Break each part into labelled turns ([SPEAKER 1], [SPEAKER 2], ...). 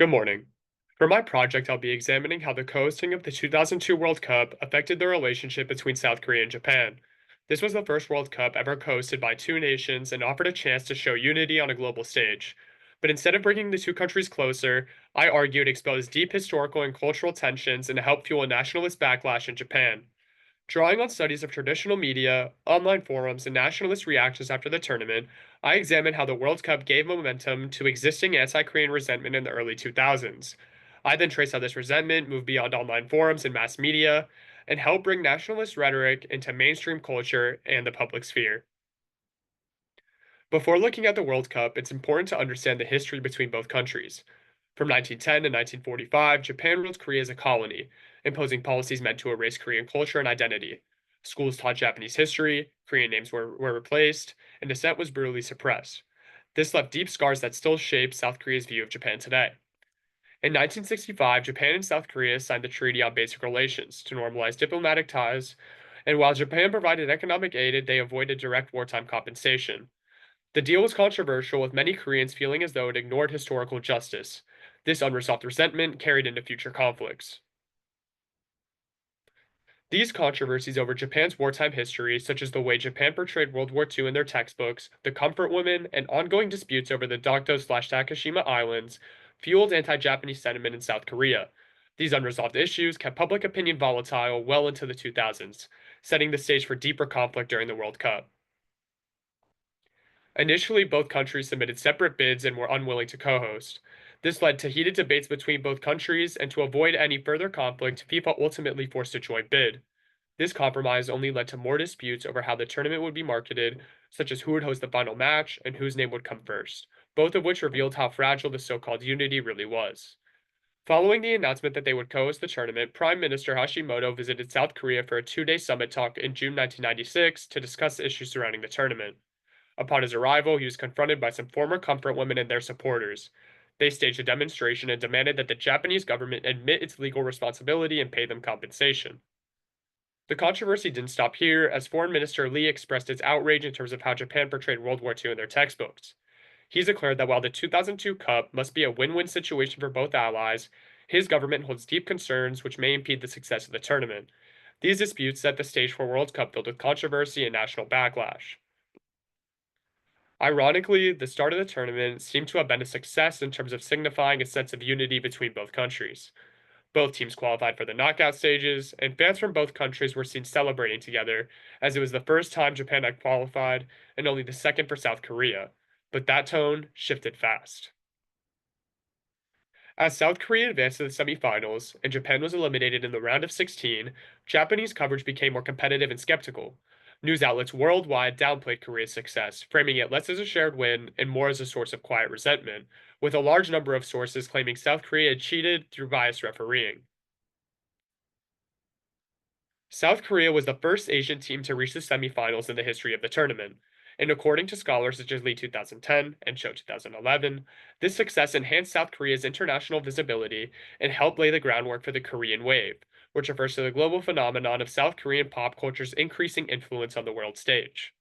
[SPEAKER 1] Good morning. For my project, I'll be examining how the co-hosting of the 2002 World Cup affected the relationship between South Korea and Japan. This was the first World Cup ever co-hosted by two nations and offered a chance to show unity on a global stage. But instead of bringing the two countries closer, I argued it exposed deep historical and cultural tensions and helped fuel a nationalist backlash in Japan. Drawing on studies of traditional media, online forums, and nationalist reactions after the tournament, I examined how the World Cup gave momentum to existing anti Korean resentment in the early 2000s. I then traced how this resentment moved beyond online forums and mass media and helped bring nationalist rhetoric into mainstream culture and the public sphere. Before looking at the World Cup, it's important to understand the history between both countries. From 1910 to 1945, Japan ruled Korea as a colony, imposing policies meant to erase Korean culture and identity. Schools taught Japanese history, Korean names were replaced, and dissent was brutally suppressed. This left deep scars that still shape South Korea's view of Japan today. In 1965, Japan and South Korea signed the Treaty on Basic Relations to normalize diplomatic ties, and while Japan provided economic aid, they avoided direct wartime compensation. The deal was controversial, with many Koreans feeling as though it ignored historical justice. This unresolved resentment carried into future conflicts. These controversies over Japan's wartime history, such as the way Japan portrayed World War II in their textbooks, the comfort women, and ongoing disputes over the Dokdo/Takashima Islands, fueled anti Japanese sentiment in South Korea. These unresolved issues kept public opinion volatile well into the 2000s, setting the stage for deeper conflict during the World Cup. Initially, both countries submitted separate bids and were unwilling to co host. This led to heated debates between both countries, and to avoid any further conflict, FIFA ultimately forced a joint bid. This compromise only led to more disputes over how the tournament would be marketed, such as who would host the final match and whose name would come first, both of which revealed how fragile the so called unity really was. Following the announcement that they would co host the tournament, Prime Minister Hashimoto visited South Korea for a 2-day summit talk in June 1996 to discuss issues surrounding the tournament. Upon his arrival, he was confronted by some former comfort women and their supporters. They staged a demonstration and demanded that the Japanese government admit its legal responsibility and pay them compensation. The controversy didn't stop here, as Foreign Minister Lee expressed his outrage in terms of how Japan portrayed World War II in their textbooks. He declared that while the 2002 Cup must be a win win situation for both allies, his government holds deep concerns which may impede the success of the tournament. These disputes set the stage for a World Cup filled with controversy and national backlash. Ironically, the start of the tournament seemed to have been a success in terms of signifying a sense of unity between both countries. Both teams qualified for the knockout stages, and fans from both countries were seen celebrating together, as it was the first time Japan had qualified and only the second for South Korea. But that tone shifted fast. As South Korea advanced to the semifinals and Japan was eliminated in the round of 16, Japanese coverage became more competitive and skeptical. News outlets worldwide downplayed Korea's success, framing it less as a shared win and more as a source of quiet resentment, with a large number of sources claiming South Korea had cheated through biased refereeing. South Korea was the first Asian team to reach the semifinals in the history of the tournament, and according to scholars such as Lee 2010 and Cho 2011, this success enhanced South Korea's international visibility and helped lay the groundwork for the Korean Wave, which refers to the global phenomenon of South Korean pop culture's increasing influence on the world stage.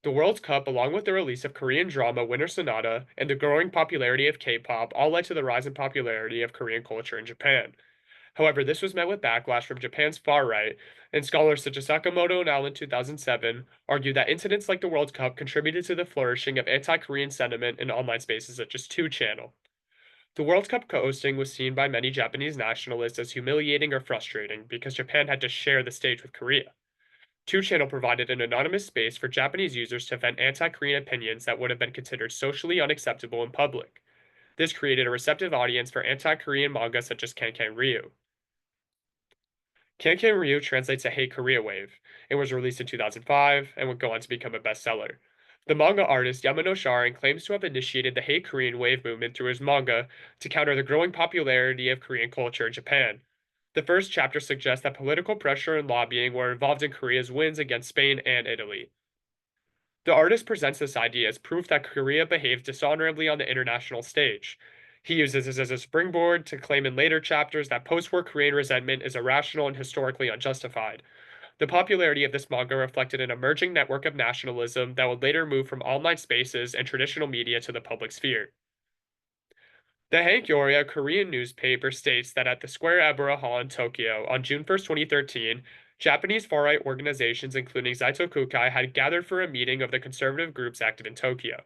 [SPEAKER 1] The World Cup, along with the release of Korean drama Winter Sonata and the growing popularity of K-pop, all led to the rise in popularity of Korean culture in Japan. However, this was met with backlash from Japan's far right, and scholars such as Sakamoto and Allen 2007 argue that incidents like the World Cup contributed to the flourishing of anti Korean sentiment in online spaces such as 2 Channel. The World Cup hosting was seen by many Japanese nationalists as humiliating or frustrating because Japan had to share the stage with Korea. 2Channel provided an anonymous space for Japanese users to vent anti Korean opinions that would have been considered socially unacceptable in public. This created a receptive audience for anti Korean manga such as Kankan Ryu. Kankan Ryu translates a Hey Korea wave. It was released in 2005 and would go on to become a bestseller. The manga artist Yamano Sharan claims to have initiated the Hey Korean wave movement through his manga to counter the growing popularity of Korean culture in Japan. The first chapter suggests that political pressure and lobbying were involved in Korea's wins against Spain and Italy. The artist presents this idea as proof that Korea behaved dishonorably on the international stage. He uses this as a springboard to claim in later chapters that post war Korean resentment is irrational and historically unjustified. The popularity of this manga reflected an emerging network of nationalism that would later move from online spaces and traditional media to the public sphere. The Hankyorya Korean newspaper states that at the Square Ebora Hall in Tokyo on June 1st, 2013, Japanese far-right organizations including Zaitokukai had gathered for a meeting of the conservative groups active in Tokyo.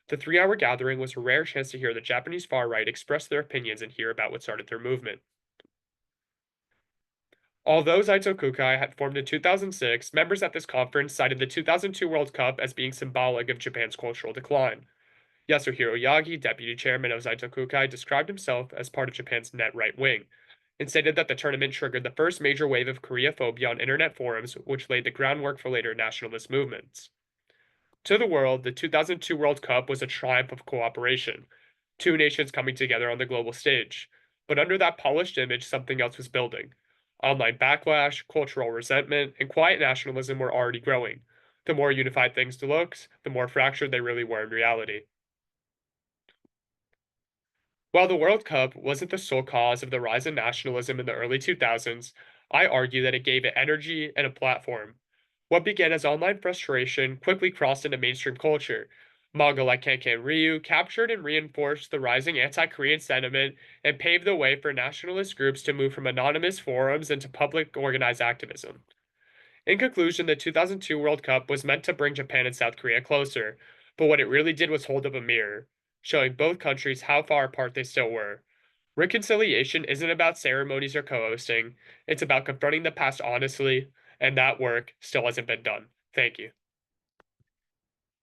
[SPEAKER 1] The 3-hour gathering was a rare chance to hear the Japanese far-right express their opinions and hear about what started their movement. Although Zaitokukai had formed in 2006, members at this conference cited the 2002 World Cup as being symbolic of Japan's cultural decline. Yasuhiro Yagi, deputy chairman of Zaitokukai, described himself as part of Japan's net right wing, and stated that the tournament triggered the first major wave of Koreaphobia on internet forums, which laid the groundwork for later nationalist movements. To the world, the 2002 World Cup was a triumph of cooperation, two nations coming together on the global stage. But under that polished image, something else was building. Online backlash, cultural resentment, and quiet nationalism were already growing. The more unified things looked, the more fractured they really were in reality. While the World Cup wasn't the sole cause of the rise in nationalism in the early 2000s, I argue that it gave it energy and a platform. What began as online frustration quickly crossed into mainstream culture. Manga like Kankan Ryu captured and reinforced the rising anti Korean sentiment and paved the way for nationalist groups to move from anonymous forums into public organized activism. In conclusion, the 2002 World Cup was meant to bring Japan and South Korea closer, but what it really did was hold up a mirror, showing both countries how far apart they still were. Reconciliation isn't about ceremonies or co hosting, it's about confronting the past honestly, and that work still hasn't been done. Thank you.